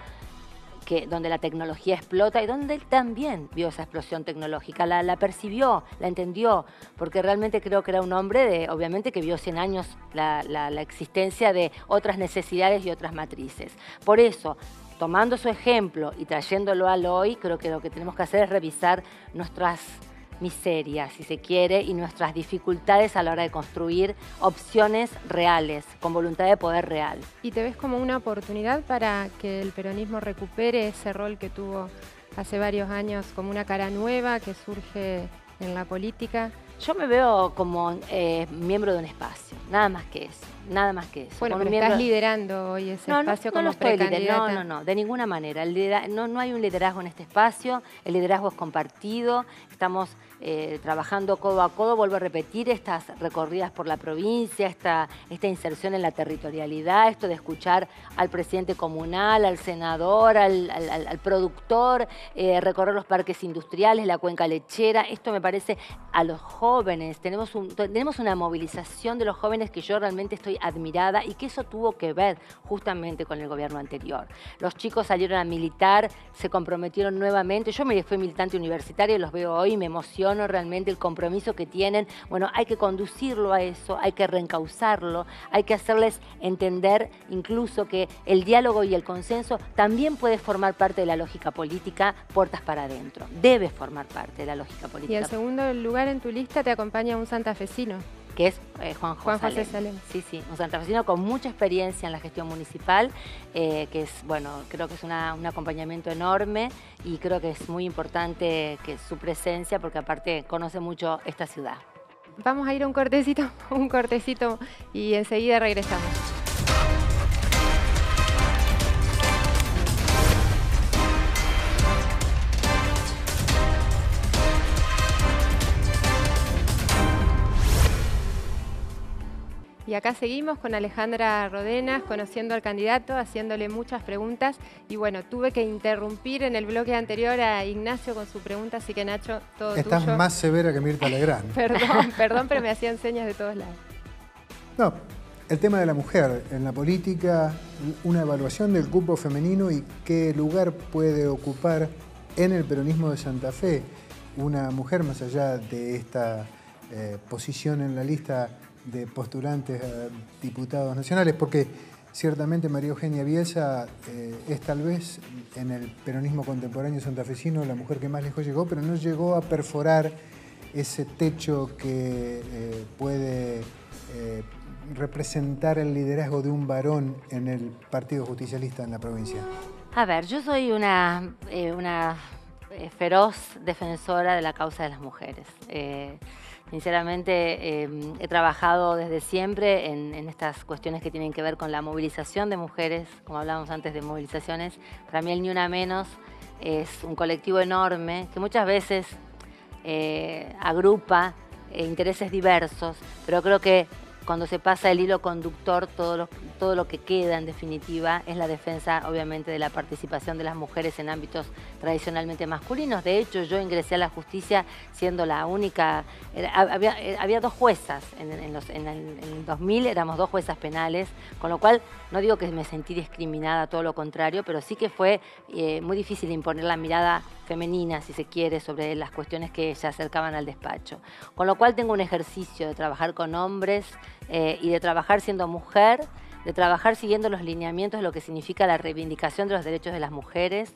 donde la tecnología explota y donde él también vio esa explosión tecnológica, la percibió, la entendió, porque realmente creo que era un hombre, obviamente, que vio 100 años la existencia de otras necesidades y otras matrices. Por eso, tomando su ejemplo y trayéndolo al hoy, creo que lo que tenemos que hacer es revisar nuestras miserias, si se quiere, y nuestras dificultades a la hora de construir opciones reales, con voluntad de poder real. ¿Y te ves como una oportunidad para que el peronismo recupere ese rol que tuvo hace varios años, como una cara nueva que surge en la política? Yo me veo como miembro de un espacio, nada más que eso, nada más que eso. Bueno, pero estás liderando hoy ese espacio como precandidata. No, de ninguna manera. No hay un liderazgo en este espacio, el liderazgo es compartido, estamos trabajando codo a codo, vuelvo a repetir, estas recorridas por la provincia, esta inserción en la territorialidad, esto de escuchar al presidente comunal, al senador, al productor, recorrer los parques industriales, la cuenca lechera, esto me parece a los jóvenes, tenemos una movilización de los jóvenes que yo realmente estoy admirada y que eso tuvo que ver justamente con el gobierno anterior. Los chicos salieron a militar, se comprometieron nuevamente, yo fui militante universitaria y los veo hoy, me emociono realmente el compromiso que tienen. Bueno, hay que conducirlo a eso, hay que reencauzarlo, hay que hacerles entender incluso que el diálogo y el consenso también puede formar parte de la lógica política, puertas para adentro. Debe formar parte de la lógica política. Y en segundo lugar en tu lista te acompaña un santafesino. Que es Juan José Salem. Sí, un santafesino con mucha experiencia en la gestión municipal, que es, bueno, creo que es un acompañamiento enorme y creo que es muy importante que su presencia, porque aparte conoce mucho esta ciudad. Vamos a ir a un cortecito y enseguida regresamos. Y acá seguimos con Alejandra Rodenas, conociendo al candidato, haciéndole muchas preguntas. Y bueno, tuve que interrumpir en el bloque anterior a Ignacio con su pregunta, así que Nacho, todo tuyo. Estás más severa que Mirta Legrand. Perdón, pero me hacían señas de todos lados. No, el tema de la mujer en la política, una evaluación del cupo femenino y qué lugar puede ocupar en el peronismo de Santa Fe. una mujer, más allá de esta posición en la lista de postulantes a diputados nacionales, porque ciertamente María Eugenia Bielsa es tal vez en el peronismo contemporáneo santafesino la mujer que más lejos llegó, pero no llegó a perforar ese techo que puede representar el liderazgo de un varón en el Partido Justicialista en la provincia. A ver, yo soy una feroz defensora de la causa de las mujeres. Sinceramente, he trabajado desde siempre en estas cuestiones que tienen que ver con la movilización de mujeres, como hablábamos antes de movilizaciones. Para mí el Ni Una Menos es un colectivo enorme que muchas veces agrupa intereses diversos, pero creo que cuando se pasa el hilo conductor, todo lo que queda en definitiva es la defensa obviamente de la participación de las mujeres en ámbitos tradicionalmente masculinos. De hecho, yo ingresé a la justicia siendo la única, había dos juezas, en el 2000 éramos dos juezas penales, con lo cual no digo que me sentí discriminada, todo lo contrario, pero sí que fue muy difícil imponer la mirada femenina, si se quiere, sobre las cuestiones que se acercaban al despacho. Con lo cual tengo un ejercicio de trabajar con hombres y de trabajar siendo mujer, de trabajar siguiendo los lineamientos de lo que significa la reivindicación de los derechos de las mujeres,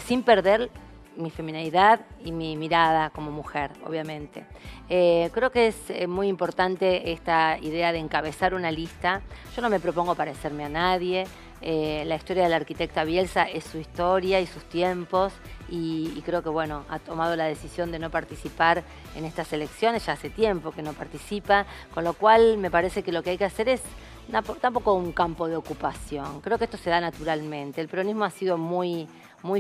sin perder mi feminidad y mi mirada como mujer, obviamente. Creo que es muy importante esta idea de encabezar una lista. Yo no me propongo parecerme a nadie. La historia de la arquitecta Bielsa es su historia y sus tiempos y creo que bueno, ha tomado la decisión de no participar en estas elecciones, ya hace tiempo que no participa, con lo cual me parece que lo que hay que hacer es tampoco un campo de ocupación. Creo que esto se da naturalmente. El peronismo ha sido muy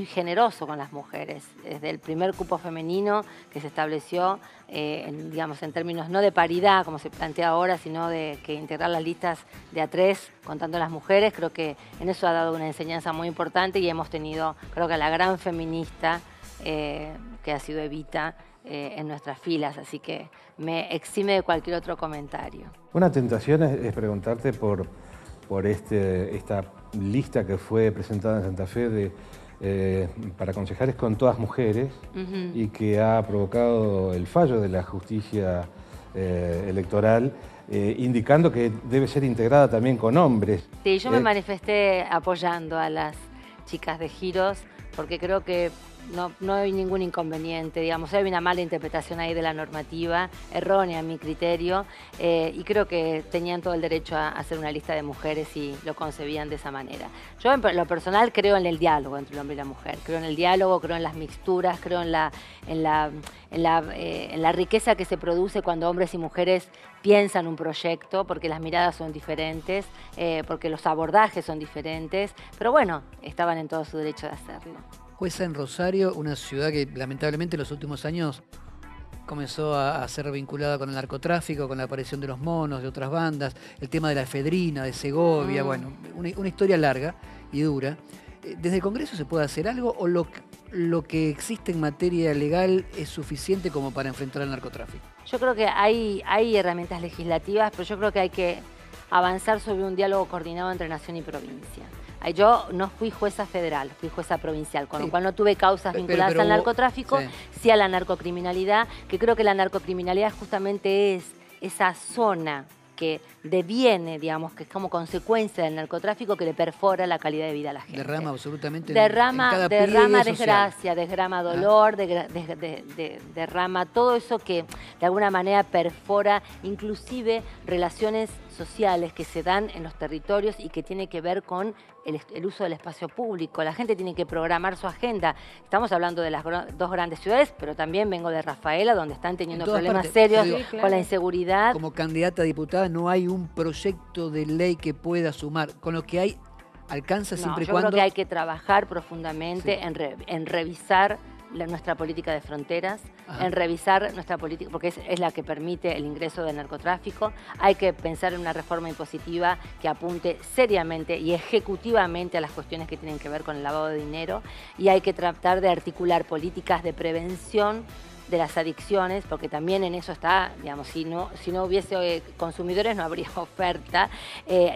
generoso con las mujeres, desde el primer cupo femenino que se estableció, digamos, en términos no de paridad, como se plantea ahora, sino de que integrar las listas de A3 contando las mujeres. Creo que en eso ha dado una enseñanza muy importante y hemos tenido, creo que a la gran feminista que ha sido Evita en nuestras filas, así que me exime de cualquier otro comentario. Una tentación es preguntarte por esta lista que fue presentada en Santa Fe para concejales con todas mujeres y que ha provocado el fallo de la justicia electoral indicando que debe ser integrada también con hombres. Sí, yo me manifesté apoyando a las chicas de Giros porque creo que no hay ningún inconveniente, digamos, hay una mala interpretación ahí de la normativa, errónea a mi criterio, y creo que tenían todo el derecho a hacer una lista de mujeres y lo concebían de esa manera. Yo en lo personal creo en el diálogo entre el hombre y la mujer, creo en el diálogo, creo en las mixturas, creo en la riqueza que se produce cuando hombres y mujeres piensan un proyecto, porque las miradas son diferentes, porque los abordajes son diferentes, pero bueno, estaban en todo su derecho de hacerlo. Jueza en Rosario, una ciudad que lamentablemente en los últimos años comenzó a ser vinculada con el narcotráfico, con la aparición de los monos, de otras bandas, el tema de la efedrina, de Segovia, bueno, una historia larga y dura. ¿Desde el Congreso se puede hacer algo o lo que existe en materia legal es suficiente como para enfrentar al narcotráfico? Yo creo que hay herramientas legislativas, pero yo creo que hay que avanzar sobre un diálogo coordinado entre nación y provincia. Yo no fui jueza federal, fui jueza provincial, con lo cual no tuve causas vinculadas al narcotráfico, sí a la narcocriminalidad, que creo que la narcocriminalidad justamente es esa zona que deviene, digamos, que es como consecuencia del narcotráfico que le perfora la calidad de vida a la gente. Derrama absolutamente derrama desgracia, derrama dolor, derrama todo eso que de alguna manera perfora inclusive relaciones sociales que se dan en los territorios y que tiene que ver con el uso del espacio público. La gente tiene que programar su agenda. Estamos hablando de las dos grandes ciudades, pero también vengo de Rafaela, donde están teniendo problemas serios con la inseguridad. Como candidata a diputada no hay un proyecto de ley que pueda sumar, con lo que hay alcanza siempre y cuando... Yo creo que hay que trabajar profundamente en revisar nuestra política de fronteras, en revisar nuestra política, porque es la que permite el ingreso del narcotráfico. Hay que pensar en una reforma impositiva que apunte seriamente y ejecutivamente a las cuestiones que tienen que ver con el lavado de dinero y hay que tratar de articular políticas de prevención de las adicciones, porque también en eso está, digamos, si no hubiese consumidores no habría oferta,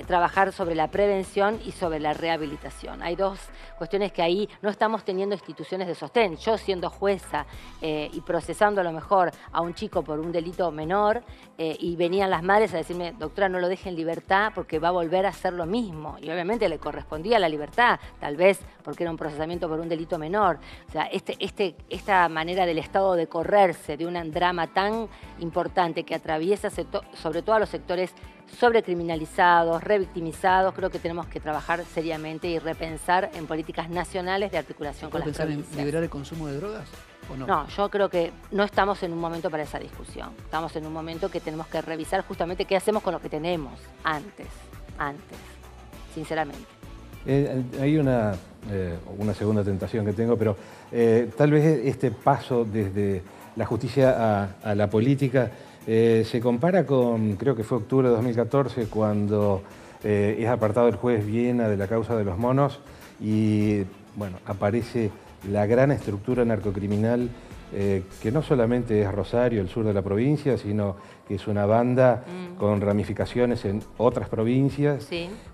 trabajar sobre la prevención y sobre la rehabilitación. Hay dos cuestiones que ahí no estamos teniendo instituciones de sostén. Yo siendo jueza y procesando a lo mejor a un chico por un delito menor y venían las madres a decirme, doctora, no lo deje en libertad porque va a volver a hacer lo mismo. Y obviamente le correspondía la libertad, tal vez porque era un procesamiento por un delito menor. O sea, esta manera del Estado de correrse de un drama tan importante que atraviesa sobre todo a los sectores sobrecriminalizados, revictimizados, creo que tenemos que trabajar seriamente y repensar en políticas nacionales de articulación con las provincias. ¿Pensar en liberar el consumo de drogas o no? No, yo creo que no estamos en un momento para esa discusión. Estamos en un momento que tenemos que revisar justamente qué hacemos con lo que tenemos antes, sinceramente. Hay una segunda tentación que tengo, pero tal vez este paso desde la justicia a la política se compara con, creo que fue octubre de 2014, cuando es apartado el juez Viena de la causa de los monos y, bueno, aparece la gran estructura narcocriminal que no solamente es Rosario, el sur de la provincia, sino que es una banda con ramificaciones en otras provincias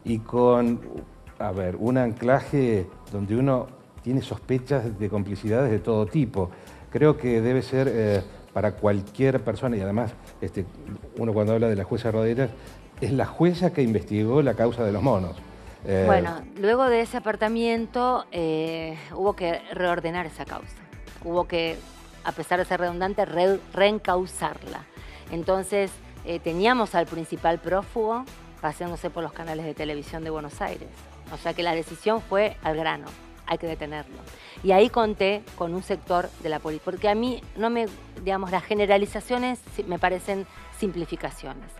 y con, un anclaje donde uno tiene sospechas de complicidades de todo tipo. Creo que debe ser para cualquier persona, y además uno cuando habla de la jueza Roderas, es la jueza que investigó la causa de los monos. Bueno, luego de ese apartamiento hubo que reordenar esa causa. Hubo que, a pesar de ser redundante, reencauzarla. Entonces, teníamos al principal prófugo paseándose por los canales de televisión de Buenos Aires. O sea que la decisión fue al grano, hay que detenerlo. Y ahí conté con un sector de la policía, porque a mí las generalizaciones me parecen simplificaciones.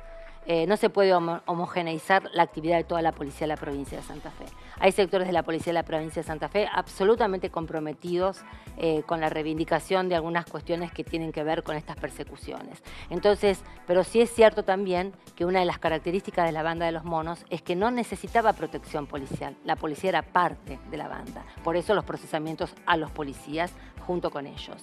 No se puede homogeneizar la actividad de toda la policía de la provincia de Santa Fe. Hay sectores de la policía de la provincia de Santa Fe absolutamente comprometidos con la reivindicación de algunas cuestiones que tienen que ver con estas persecuciones. Entonces, pero sí es cierto también que una de las características de la banda de los monos es que no necesitaba protección policial. La policía era parte de la banda. Por eso los procesamientos a los policías junto con ellos.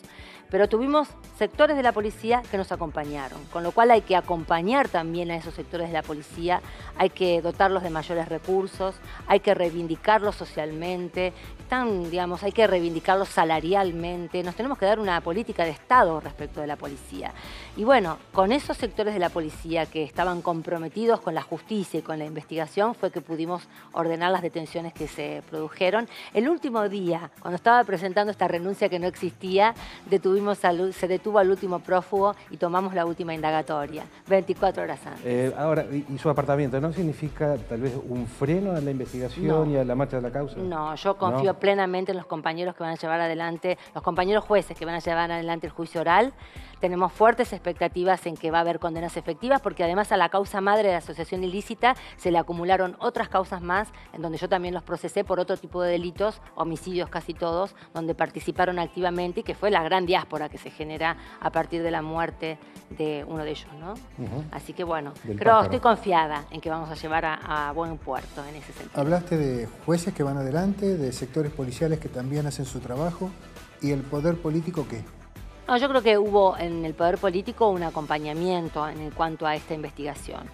Pero tuvimos sectores de la policía que nos acompañaron, con lo cual hay que acompañar también a esos sectores de la policía, hay que dotarlos de mayores recursos, hay que reivindicarlos socialmente, hay que reivindicarlos salarialmente, nos tenemos que dar una política de Estado respecto de la policía. Y bueno, con esos sectores de la policía que estaban comprometidos con la justicia y con la investigación fue que pudimos ordenar las detenciones que se produjeron. El último día, cuando estaba presentando esta renuncia que no existía, se detuvo al último prófugo y tomamos la última indagatoria, 24 horas antes. Ahora, ¿y su apartamiento no significa tal vez un freno a la investigación y a la marcha de la causa? No, yo confío plenamente en los compañeros que van a llevar adelante, los compañeros jueces que van a llevar adelante el juicio oral. Tenemos fuertes expectativas en que va a haber condenas efectivas, porque además a la causa madre de la asociación ilícita se le acumularon otras causas más, en donde yo también los procesé por otro tipo de delitos, homicidios casi todos, donde participaron activamente y que fue la gran diáspora que se genera a partir de la muerte de uno de ellos, ¿no? Así que bueno, estoy confiada en que vamos a llevar a buen puerto en ese sentido. Hablaste de jueces que van adelante, de sectores policiales que también hacen su trabajo, ¿y el poder político qué? No, yo creo que hubo en el poder político un acompañamiento en cuanto a esta investigación.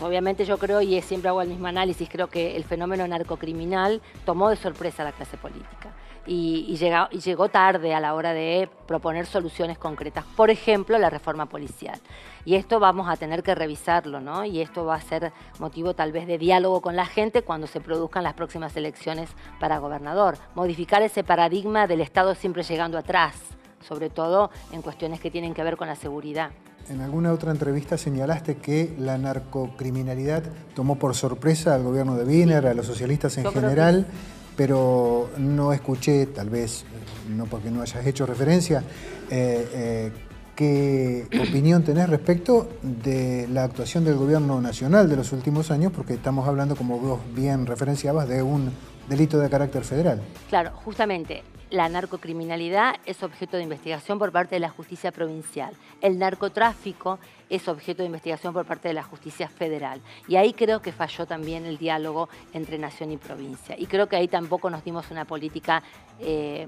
Obviamente yo creo, y siempre hago el mismo análisis, creo que el fenómeno narcocriminal tomó de sorpresa a la clase política y llegó tarde a la hora de proponer soluciones concretas. Por ejemplo, la reforma policial. Y esto vamos a tener que revisarlo, ¿no? Y esto va a ser motivo tal vez de diálogo con la gente cuando se produzcan las próximas elecciones para gobernador. Modificar ese paradigma del Estado siempre llegando atrás, sobre todo en cuestiones que tienen que ver con la seguridad. En alguna otra entrevista señalaste que la narcocriminalidad tomó por sorpresa al gobierno de Wiener, a los socialistas en general, pero no escuché, tal vez no porque no hayas hecho referencia, ¿qué opinión tenés respecto de la actuación del gobierno nacional de los últimos años? Porque estamos hablando, como vos bien referenciabas, de un delito de carácter federal. Claro, justamente. la narcocriminalidad es objeto de investigación por parte de la justicia provincial. El narcotráfico es objeto de investigación por parte de la justicia federal. Y ahí creo que falló también el diálogo entre nación y provincia. Y creo que ahí tampoco nos dimos una política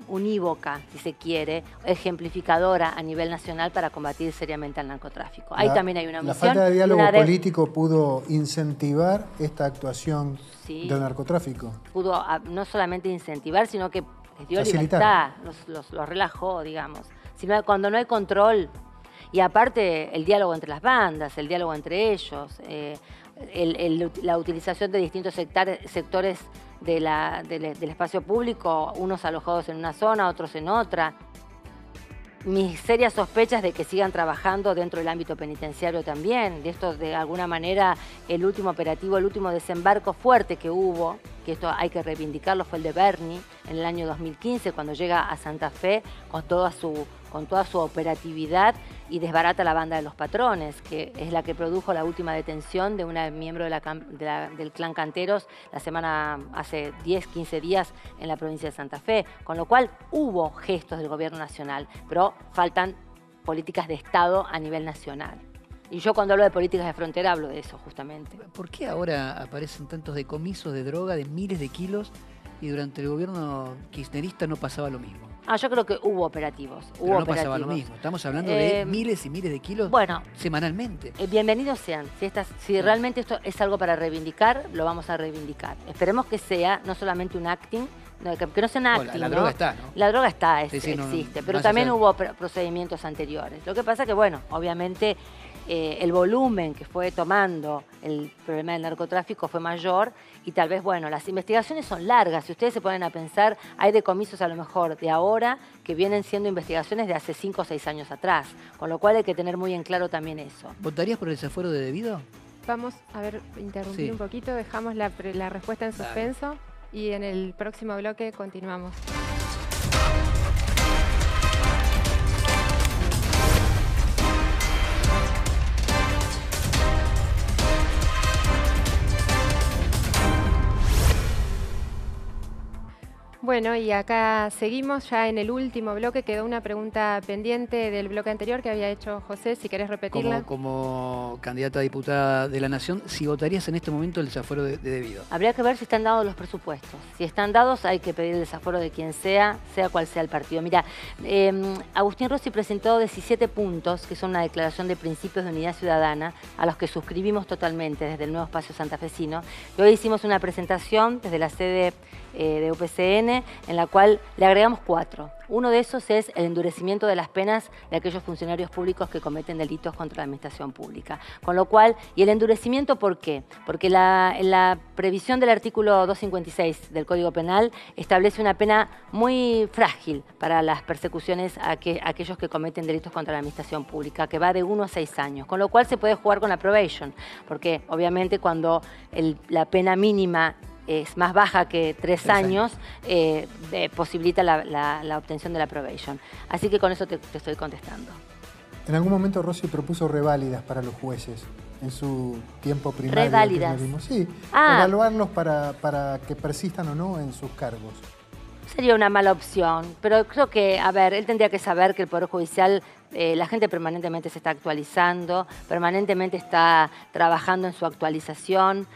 unívoca, si se quiere, ejemplificadora a nivel nacional para combatir seriamente al narcotráfico. Ahí también hay una omisión. La falta de diálogo político pudo incentivar esta actuación del narcotráfico. Pudo no solamente incentivar, sino que les dio facilitar. libertad, los relajó, digamos. Cuando no hay control, y aparte el diálogo entre las bandas, el diálogo entre ellos, la utilización de distintos sectores del espacio público, unos alojados en una zona, otros en otra. Mis serias sospechas de que sigan trabajando dentro del ámbito penitenciario también. De esto, de alguna manera, el último operativo, el último desembarco fuerte que hubo, que esto hay que reivindicarlo, fue el de Bernie en el año 2015, cuando llega a Santa Fe con toda su operatividad y desbarata la banda de los patrones, que es la que produjo la última detención de una miembro del clan Canteros hace 10, 15 días en la provincia de Santa Fe. Con lo cual hubo gestos del gobierno nacional, pero faltan políticas de Estado a nivel nacional. Y yo cuando hablo de políticas de frontera hablo de eso justamente. ¿Por qué ahora aparecen tantos decomisos de droga de miles de kilos y durante el gobierno kirchnerista no pasaba lo mismo? Yo creo que hubo operativos. Pero no pasaba lo mismo. Estamos hablando de miles y miles de kilos semanalmente. Bienvenidos sean. Si realmente esto es algo para reivindicar, lo vamos a reivindicar. Esperemos que sea no solamente un acting, que no sea un acting. La droga está, ¿no? La droga está, existe. Pero también hubo procedimientos anteriores. Lo que pasa que, bueno, obviamente el volumen que fue tomando el problema del narcotráfico fue mayor y tal vez, bueno, las investigaciones son largas. Si ustedes se ponen a pensar, hay decomisos a lo mejor de ahora que vienen siendo investigaciones de hace 5 o 6 años atrás, con lo cual hay que tener muy en claro también eso. ¿Votarías por el desafuero de debido? Vamos a ver, interrumpir un poquito, dejamos la respuesta en suspenso y en el próximo bloque continuamos. Bueno, y acá seguimos ya en el último bloque. Quedó una pregunta pendiente del bloque anterior que había hecho José, si querés repetirla. Como candidata a diputada de la Nación, si votarías en este momento el desafuero de debido. Habría que ver si están dados los presupuestos. Si están dados, hay que pedir el desafuero de quien sea cual sea el partido. Mira, Agustín Rossi presentó 17 puntos, que son una declaración de principios de unidad ciudadana, a los que suscribimos totalmente desde el nuevo espacio santafesino. Y hoy hicimos una presentación desde la sede de UPCN, en la cual le agregamos 4. Uno de esos es el endurecimiento de las penas de aquellos funcionarios públicos que cometen delitos contra la administración pública. Con lo cual, ¿y el endurecimiento por qué? Porque la previsión del artículo 256 del Código Penal establece una pena muy frágil para las persecuciones a aquellos que cometen delitos contra la administración pública, que va de 1 a 6 años. Con lo cual se puede jugar con la probation, porque obviamente cuando la pena mínima es más baja que 3 años, posibilita la obtención de la probation. Así que con eso te estoy contestando. En algún momento Rossi propuso reválidas para los jueces en su tiempo primario. ¿Reválidas? Sí, evaluarlos para que persistan o no en sus cargos. Sería una mala opción, pero creo que, a ver, él tendría que saber que el Poder Judicial, la gente permanentemente se está actualizando, permanentemente está trabajando en su actualización.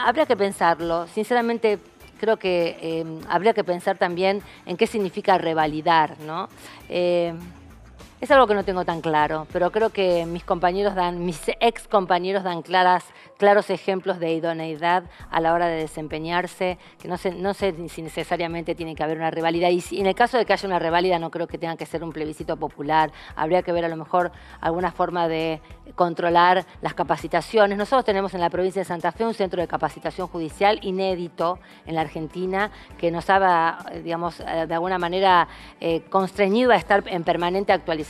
Habría que pensarlo. Sinceramente, creo que habría que pensar también en qué significa revalidar, ¿no? Es algo que no tengo tan claro, pero creo que mis ex compañeros dan claros ejemplos de idoneidad a la hora de desempeñarse, que no sé si necesariamente tiene que haber una reválida. Y en el caso de que haya una reválida, no creo que tenga que ser un plebiscito popular. Habría que ver a lo mejor alguna forma de controlar las capacitaciones. Nosotros tenemos en la provincia de Santa Fe un centro de capacitación judicial inédito en la Argentina, que nos ha, digamos, de alguna manera constreñido a estar en permanente actualización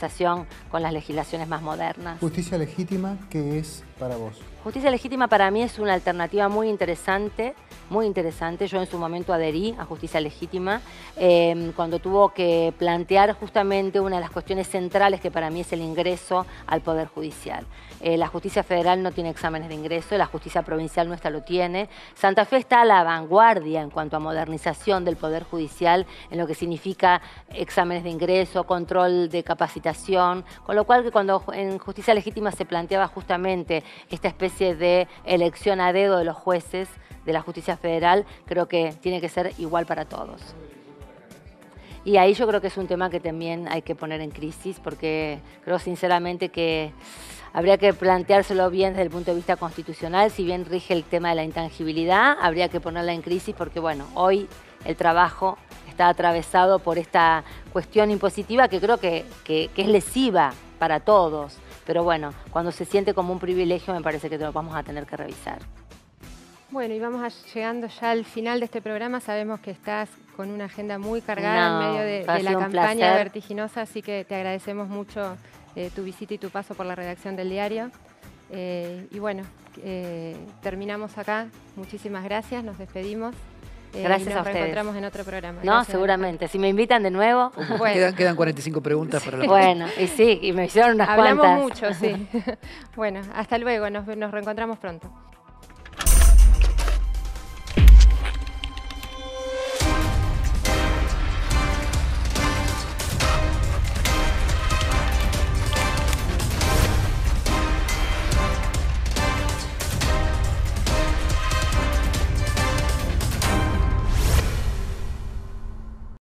con las legislaciones más modernas. ¿Justicia legítima qué es para vos? Justicia legítima para mí es una alternativa muy interesante muy interesante. Yo en su momento adherí a Justicia Legítima cuando tuvo que plantear justamente una de las cuestiones centrales que para mí es el ingreso al Poder Judicial. La justicia federal no tiene exámenes de ingreso, la justicia provincial nuestra lo tiene. Santa Fe está a la vanguardia en cuanto a modernización del Poder Judicial, en lo que significa exámenes de ingreso, control de capacitación, con lo cual que cuando en Justicia Legítima se planteaba justamente esta especie de elección a dedo de los jueces de la justicia federal, creo que tiene que ser igual para todos. Y ahí yo creo que es un tema que también hay que poner en crisis, porque creo sinceramente que habría que planteárselo bien desde el punto de vista constitucional. Si bien rige el tema de la intangibilidad, habría que ponerla en crisis porque, bueno, hoy el trabajo está atravesado por esta cuestión impositiva que creo que es lesiva para todos. Pero bueno, cuando se siente como un privilegio me parece que lo vamos a tener que revisar. Bueno, y vamos llegando ya al final de este programa. Sabemos que estás con una agenda muy cargada en medio de la campaña vertiginosa, así que te agradecemos mucho tu visita y tu paso por la redacción del diario. Y bueno, terminamos acá. Muchísimas gracias, nos despedimos. Gracias y a nos ustedes. reencontramos en otro programa. No, Gracias. Seguramente. Si me invitan de nuevo. Bueno. Quedan 45 preguntas para la Bueno, y sí, y me hicieron unas Hablamos cuantas. mucho, sí. Bueno, hasta luego, nos reencontramos pronto.